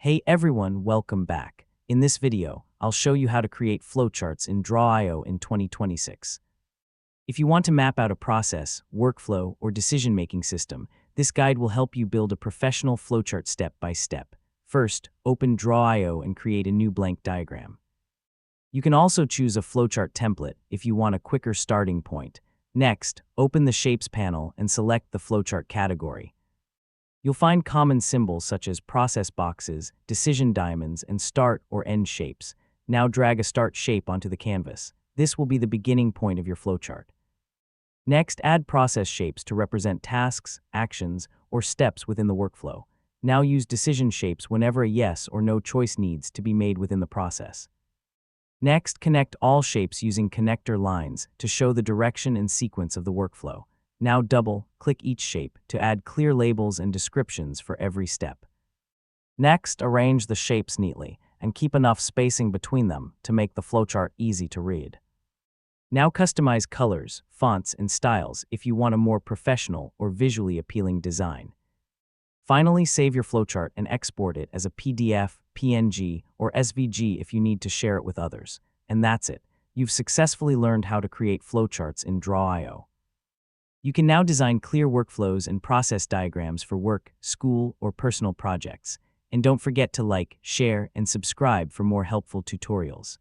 Hey everyone, welcome back. In this video, I'll show you how to create flowcharts in Draw.io in 2026. If you want to map out a process, workflow, or decision-making system, this guide will help you build a professional flowchart step by step. First, open Draw.io and create a new blank diagram. You can also choose a flowchart template if you want a quicker starting point. Next, open the Shapes panel and select the flowchart category. You'll find common symbols such as process boxes, decision diamonds, and start or end shapes. Now drag a start shape onto the canvas. This will be the beginning point of your flowchart. Next, add process shapes to represent tasks, actions, or steps within the workflow. Now use decision shapes whenever a yes or no choice needs to be made within the process. Next, connect all shapes using connector lines to show the direction and sequence of the workflow. Now double-click each shape to add clear labels and descriptions for every step. Next, arrange the shapes neatly and keep enough spacing between them to make the flowchart easy to read. Now customize colors, fonts, and styles if you want a more professional or visually appealing design. Finally, save your flowchart and export it as a PDF, PNG, or SVG if you need to share it with others. And that's it. You've successfully learned how to create flowcharts in Draw.io. You can now design clear workflows and process diagrams for work, school, or personal projects. And don't forget to like, share, and subscribe for more helpful tutorials.